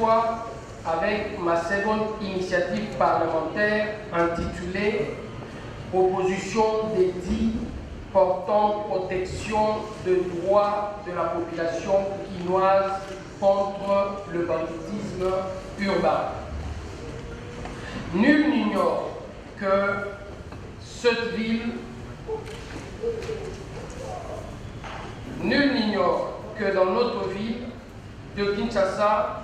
fois avec ma seconde initiative parlementaire intitulée « Opposition des dits portant protection de droits de la population quinoise contre le banditisme urbain ». Nul n'ignore que cette ville, nul n'ignore que dans notre ville de Kinshasa,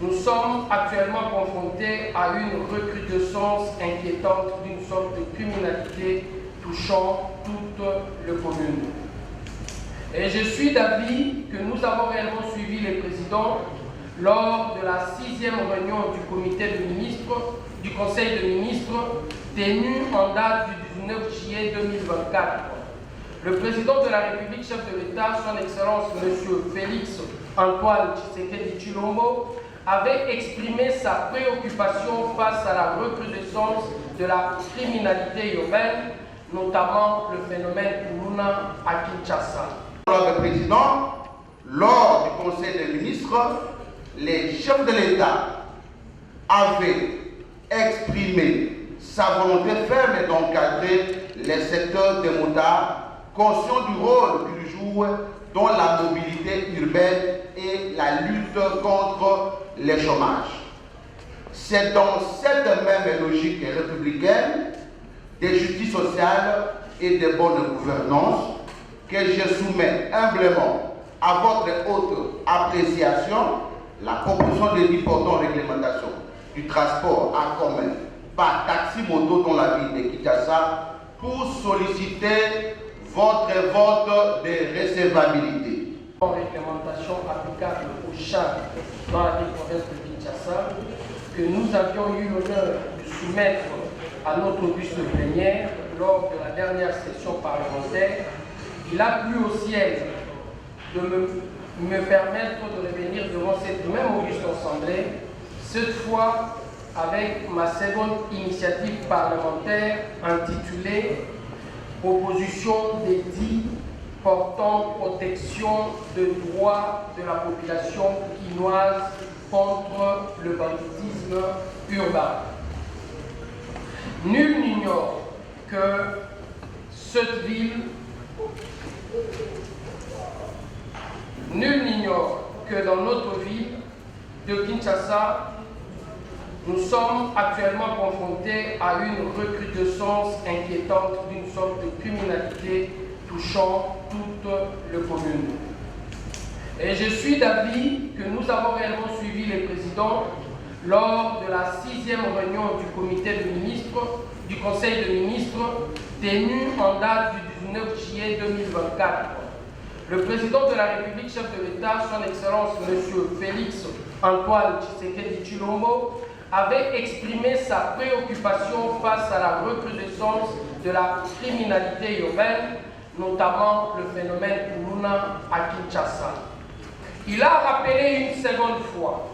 nous sommes actuellement confrontés à une recrudescence inquiétante d'une sorte de criminalité touchant toute la commune. Et je suis d'avis que nous avons réellement suivi les présidents lors de la 6e réunion du comité de ministres, du Conseil de ministres, tenue en date du 19 juillet 2024. Le président de la République, chef de l'État, son Excellence M. Félix Antoine Tshisekedi Tshilombo, avait exprimé sa préoccupation face à la recrudescence de la criminalité urbaine, notamment le phénomène Kuluna à Kinshasa. Le président, lors du Conseil des ministres, les chefs de l'État avaient exprimé sa volonté ferme d'encadrer les secteurs des motards, conscients du rôle qu'ils jouent dans la mobilité urbaine et la lutte contre le chômage. C'est dans cette même logique républicaine de justice sociale et de bonne gouvernance que je soumets humblement à votre haute appréciation la proposition de 10 portant réglementation du transport en commun par taxi-moto dans la ville de Kinshasa pour solliciter votre vote de recevabilité. Réglementation applicable aux chars dans la ville province de Kinshasa que nous avions eu l'honneur de soumettre à notre auguste plénière lors de la dernière session parlementaire. Il a plu au ciel de me permettre de revenir devant cette même auguste assemblée, cette fois avec ma seconde initiative parlementaire intitulée « Opposition des dits portant protection de droits de la population quinoise contre le banditisme urbain ». Nul n'ignore que cette ville, nul n'ignore que dans notre ville de Kinshasa, nous sommes actuellement confrontés à une recrudescence inquiétante d'une sorte de criminalité touchant toute la commune. Et je suis d'avis que nous avons réellement suivi les présidents lors de la 6e réunion du comité de ministres, du Conseil de ministres, tenue en date du 19 juillet 2024. Le président de la République, chef de l'État, son Excellence M. Félix Antoine Tshisekedi Tshilombo, avait exprimé sa préoccupation face à la recrudescence de la criminalité urbaine, notamment le phénomène Kuluna à Kinshasa. Il a rappelé une seconde fois,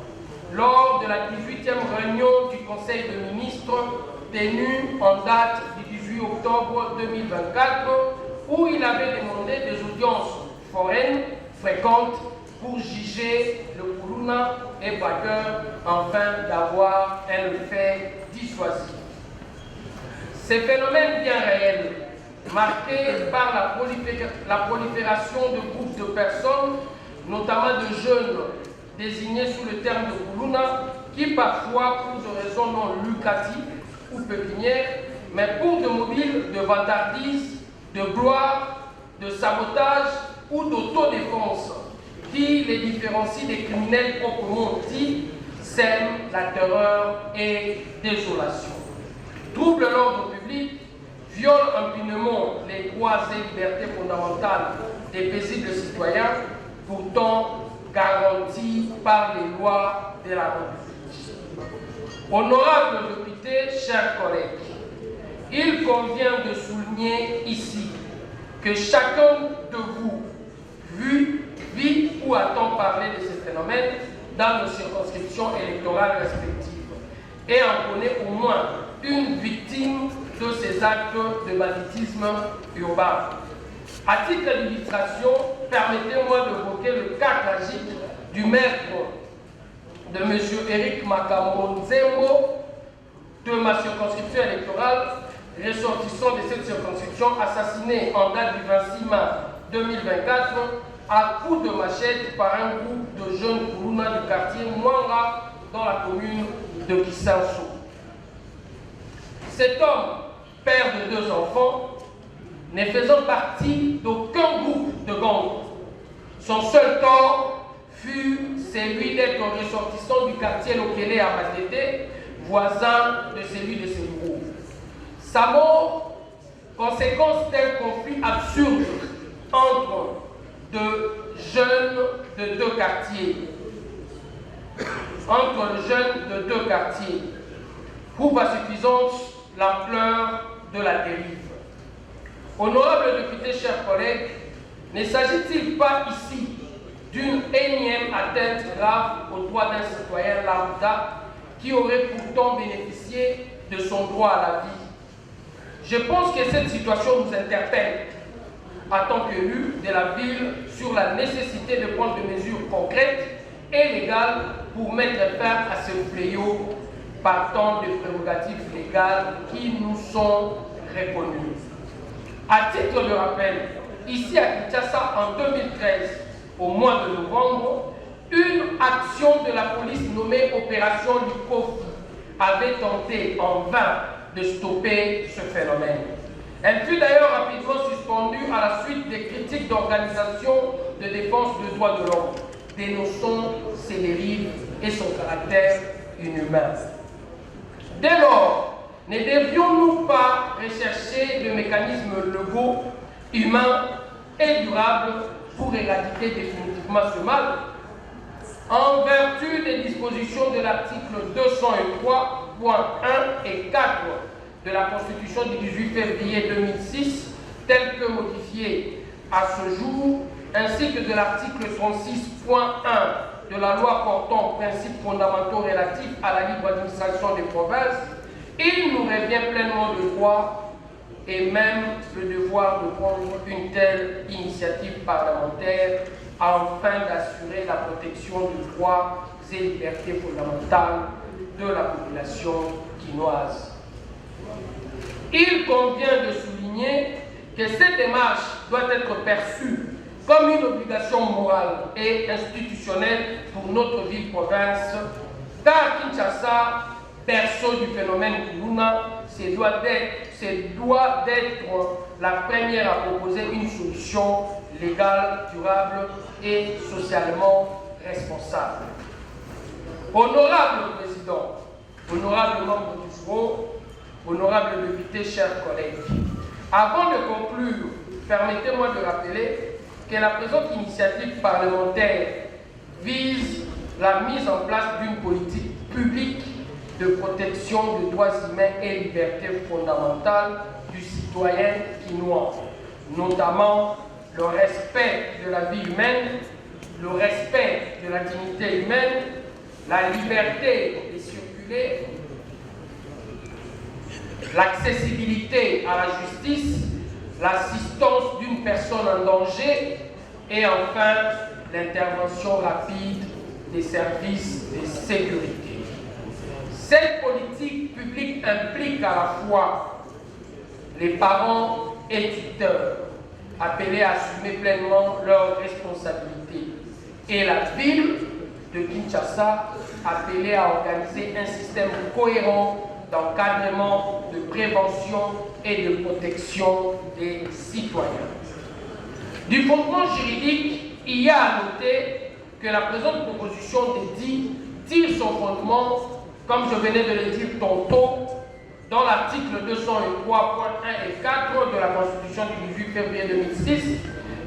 lors de la 18e réunion du Conseil de ministres, tenue en date du 18 octobre 2024, où il avait demandé des audiences foraines fréquentes pour juger le Kuluna et braqueur afin d'avoir un fait dissuasif. Ces phénomènes bien réels, marqués par la prolifération de groupes de personnes, notamment de jeunes désignés sous le terme de Kuluna, qui parfois, pour des raisons non lucratives ou pécuniaires, mais pour de mobiles de vantardise, de gloire, de sabotage ou d'autodéfense, qui les différencient des criminels proprement dits, sèment la terreur et désolation. Troublent l'ordre public, violent impunément les droits et libertés fondamentales des paisibles citoyens, pourtant garantis par les lois de la République. Honorables députés, chers collègues, il convient de souligner ici que chacun de vous vit ou attend parler de ces phénomènes dans nos circonscriptions électorales respectives et en connaît au moins une victime de ces actes de banditisme urbain. À titre d'illustration, permettez-moi d'évoquer le cas tragique du maître de M. Eric Makambo Nzembo de ma circonscription électorale, ressortissant de cette circonscription, assassiné en date du 26 mars 2024 à coups de machette par un groupe de jeunes Koulouna du quartier Mwanga dans la commune de Kisanso. Cet homme, père de 2 enfants, ne faisant partie d'aucun groupe de gang, son seul tort fut celui d'être ressortissant du quartier Lokele à Matete, voisin de celui de Ségourou. Sa mort, conséquence d'un conflit absurde entre 2 jeunes de 2 quartiers. Entre les jeunes de 2 quartiers, prouve à suffisance l'ampleur de la dérive. Honorable député, chers collègues, ne s'agit-il pas ici d'une énième atteinte grave aux droits d'un citoyen lambda qui aurait pourtant bénéficié de son droit à la vie? Je pense que cette situation nous interpelle en tant qu'élus de la ville sur la nécessité de prendre des mesures concrètes et légales pour mettre fin à ce fléau partant des prérogatives légales qui nous sont reconnues. À titre de rappel, ici à Kinshasa en 2013, au mois de novembre, une action de la police nommée Opération Likofi avait tenté en vain de stopper ce phénomène. Elle fut d'ailleurs rapidement suspendue à la suite des critiques d'organisations de défense des droits de l'homme, dénonçant ses dérives et son caractère inhumain. Dès lors, ne devions-nous pas rechercher des mécanismes légaux, humains et durables pour éradiquer définitivement ce mal? En vertu des dispositions de l'article 203.1 et 4 de la Constitution du 18 février 2006, telle que modifiée à ce jour, ainsi que de l'article 36.1 de la loi portant principes fondamentaux relatifs à la libre administration des provinces, il nous revient pleinement le droit et même le devoir de prendre une telle initiative parlementaire afin d'assurer la protection des droits et libertés fondamentales de la population quinoise. Il convient de souligner que cette démarche doit être perçue comme une obligation morale et institutionnelle pour notre ville-province, car Kinshasa, berceau du phénomène Koulouna, se doit d'être la première à proposer une solution légale, durable et socialement responsable. Honorable Président, honorable membre du bureau, honorable député, chers collègues, avant de conclure, permettez-moi de rappeler que la présente initiative parlementaire vise la mise en place d'une politique publique de protection des droits humains et libertés fondamentales du citoyen quinois, notamment le respect de la vie humaine, le respect de la dignité humaine, la liberté de circuler, l'accessibilité à la justice, l'assistance d'une personne en danger et enfin l'intervention rapide des services de sécurité. Cette politique publique implique à la fois les parents et tuteurs appelés à assumer pleinement leurs responsabilités et la ville de Kinshasa appelée à organiser un système cohérent d'encadrement, de prévention et de protection des citoyens. Du fondement juridique, il y a à noter que la présente proposition de dit tire son fondement, comme je venais de le dire tantôt, dans l'article 203.1 et 4 de la Constitution du 18 février 2006,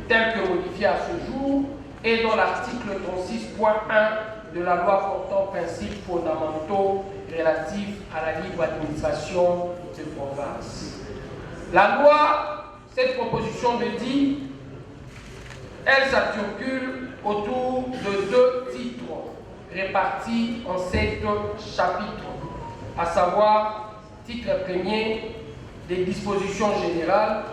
tel que modifié à ce jour, et dans l'article 36.1 de la loi portant principes fondamentaux relatifs à la libre administration de province. La loi, cette proposition de dit, elle s'articule autour de 2 titres répartis en 7 chapitres, à savoir titre premier des dispositions générales,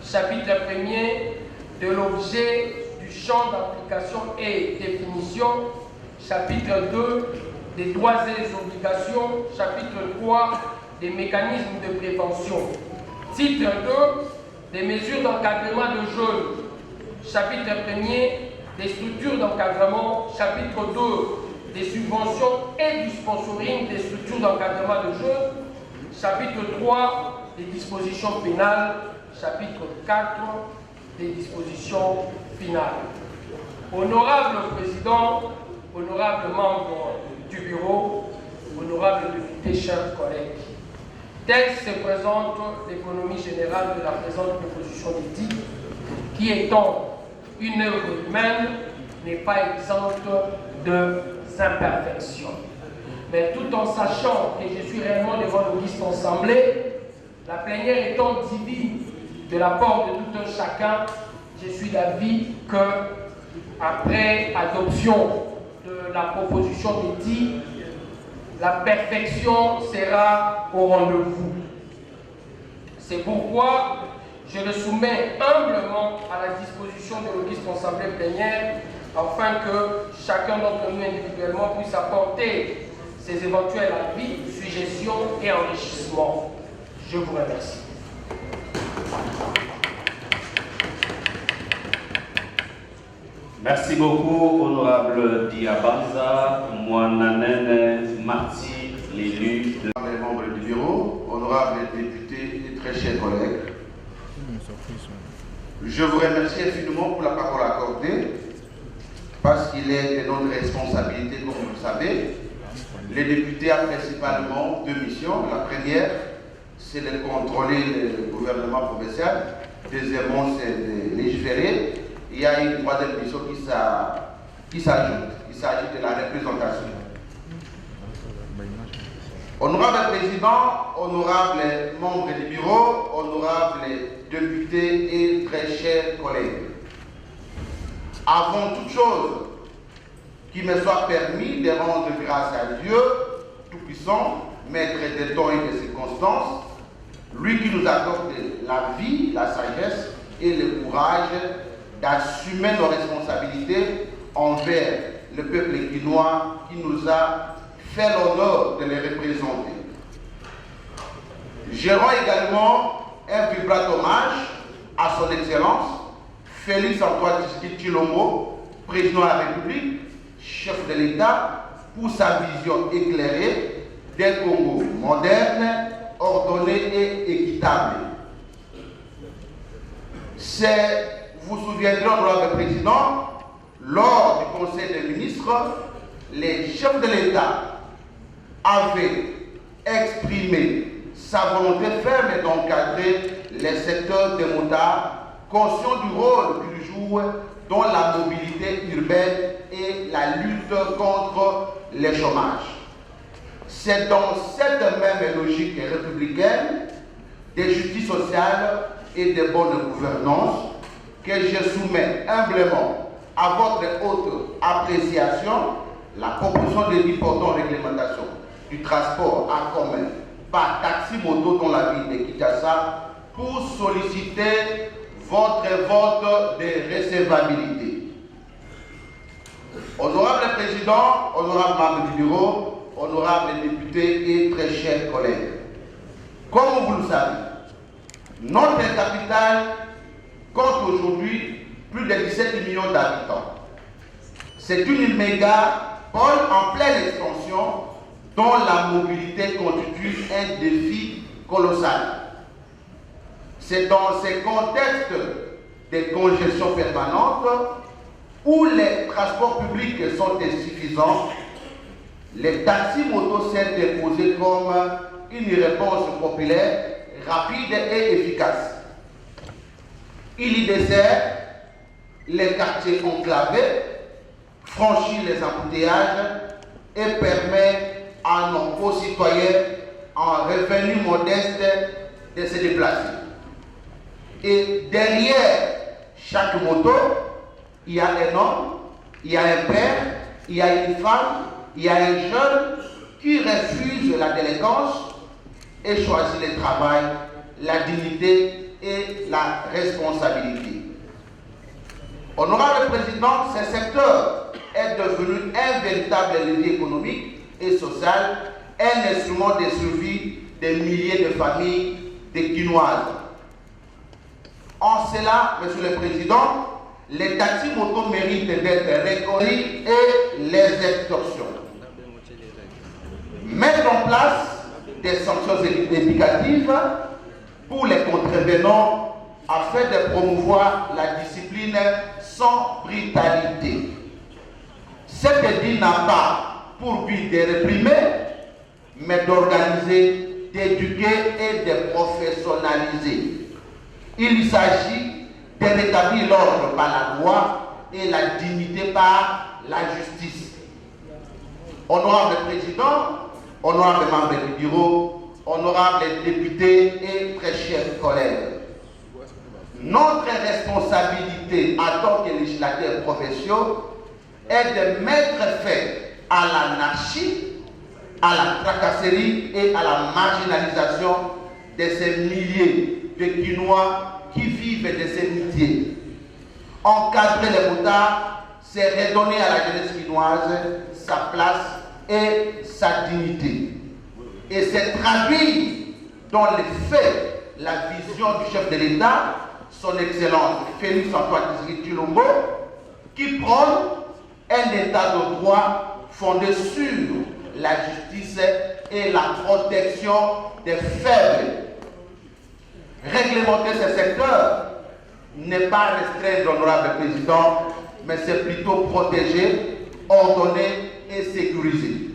chapitre premier de l'objet, du champ d'application et définition, chapitre 2, des droits et des obligations, chapitre 3, des mécanismes de prévention, titre 2, des mesures d'encadrement de jeunes, chapitre 1er, des structures d'encadrement, chapitre 2, des subventions et du sponsoring des structures d'encadrement de jeunes, chapitre 3, des dispositions pénales, chapitre 4, des dispositions finales. Honorable Président, honorables membres du bureau, honorables députés, chers collègues, telle se présente l'économie générale de la présente proposition d'éthique, qui étant une œuvre humaine, n'est pas exempte d'imperfections. Mais tout en sachant que je suis réellement devant l'Auguste Assemblée, la plénière étant divine de l'apport de tout un chacun, je suis d'avis que, après adoption de la proposition d'éthique, la perfection sera au rendez-vous. C'est pourquoi je le soumets humblement à la disposition de l'Auguste Assemblée plénière, afin que chacun d'entre nous individuellement puisse apporter ses éventuels avis, suggestions et enrichissements. Je vous remercie. Merci beaucoup, honorable Diabanza, Mouananene Marty, l'élu de... Les membres du bureau, honorables députés et très chers collègues, je vous remercie infiniment pour la parole accordée, parce qu'il est de notre responsabilité, comme vous le savez. Les députés ont principalement deux missions. La première, c'est de contrôler le gouvernement provincial. Deuxièmement, c'est de légiférer. Il y a une troisième mission qui s'ajoute. Il s'agit de la représentation. Honorable Président, honorables membres du bureau, honorables députés et très chers collègues, avant toute chose, qu'il me soit permis de rendre grâce à Dieu Tout-Puissant, maître des temps et des circonstances, lui qui nous accorde la vie, la sagesse et le courage d'assumer nos responsabilités envers le peuple guinois qui nous a fait l'honneur de les représenter. Je rends également un vibrant hommage à son Excellence Félix Antoine Tshisekedi Tshilombo, président de la République, chef de l'État, pour sa vision éclairée d'un Congo moderne, ordonné et équitable. Vous vous souviendrez, honorable Président, lors du Conseil des ministres, les chefs de l'État avaient exprimé sa volonté ferme d'encadrer les secteurs des motards, conscients du rôle qu'ils jouent dans la mobilité urbaine et la lutte contre le chômage. C'est dans cette même logique républicaine de justice sociale et de bonne gouvernance que je soumets humblement à votre haute appréciation la proposition de l'importante réglementation du transport en commun par taxi-moto dans la ville de Kinshasa pour solliciter votre vote de recevabilité. Honorable Président, honorable membre du bureau, honorables députés et très chers collègues, comme vous le savez, notre capitale compte aujourd'hui plus de 17 millions d'habitants. C'est une mégapole en pleine expansion dont la mobilité constitue un défi colossal. C'est dans ces contextes de congestion permanente où les transports publics sont insuffisants, les taxis-motos s'est imposé comme une réponse populaire, rapide et efficace. Il y dessert les quartiers enclavés, franchit les embouteillages et permet à nos concitoyens en revenu modeste de se déplacer. Et derrière chaque moto, il y a un homme, il y a un père, il y a une femme, il y a un jeune qui refuse la délinquance et choisit le travail, la dignité et la responsabilité. Honorable Président, ce secteur est est devenu un véritable levier économique et social, un instrument de survie des milliers de familles quinoises. En cela, Monsieur le Président, les taxis-motos méritent d'être reconnus et les extorsions. Mettre en place des sanctions éducatives pour les contrevenants afin de promouvoir la discipline sans brutalité. Cette dit n'a pas pour but de réprimer, mais d'organiser, d'éduquer et de professionnaliser. Il s'agit de rétablir l'ordre par la loi et la dignité par la justice. Honorable Président, honorable membres du bureau, honorables députés et très chers collègues, notre responsabilité en tant que législateurs provinciaux est de mettre fin à l'anarchie, à la tracasserie et à la marginalisation de ces milliers de Quinois qui vivent de ces métiers. Encadrer les motards, c'est redonner à la jeunesse quinoise sa place et sa dignité. Et c'est traduire dans les faits la vision du chef de l'État, son Excellence Félix Antoine Tshisekedi Tshilombo, qui prône un État de droit fondé sur la justice et la protection des faibles. Réglementer ce secteur n'est pas restreindre l'honorable président, mais c'est plutôt protéger, ordonner et sécuriser.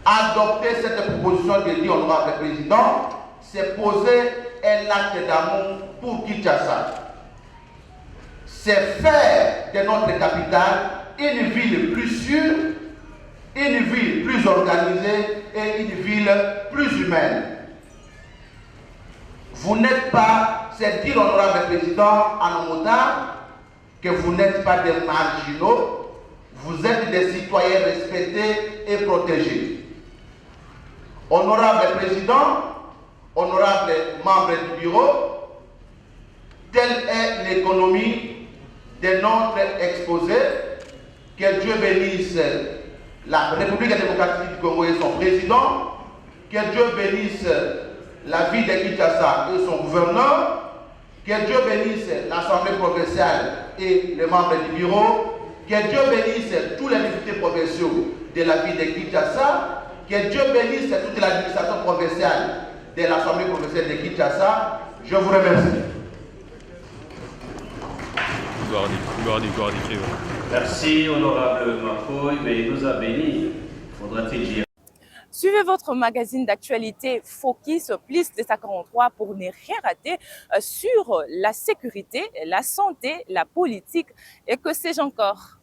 Adopter cette proposition de dit honorable président, c'est poser un acte d'amour pour Kinshasa. C'est faire de notre capitale une ville plus sûre, une ville plus organisée et une ville plus humaine. Vous n'êtes pas, c'est dire honorable président en motards, que vous n'êtes pas des marginaux, vous êtes des citoyens respectés et protégés. Honorable président, honorable membre du bureau, telle est l'économie de notre exposé. Que Dieu bénisse la République démocratique du Congo et son président. Que Dieu bénisse la ville de Kinshasa et son gouverneur. Que Dieu bénisse l'Assemblée provinciale et les membres du bureau. Que Dieu bénisse tous les députés provinciaux de la ville de Kinshasa. Que Dieu bénisse toute l'administration provinciale de l'Assemblée provinciale de Kinshasa. Je vous remercie. Merci, honorable Makoy, mais il nous a bénis. Faudra-t-il dire. Suivez votre magazine d'actualité Focus plus 243 pour ne rien rater sur la sécurité, la santé, la politique et que sais-je encore.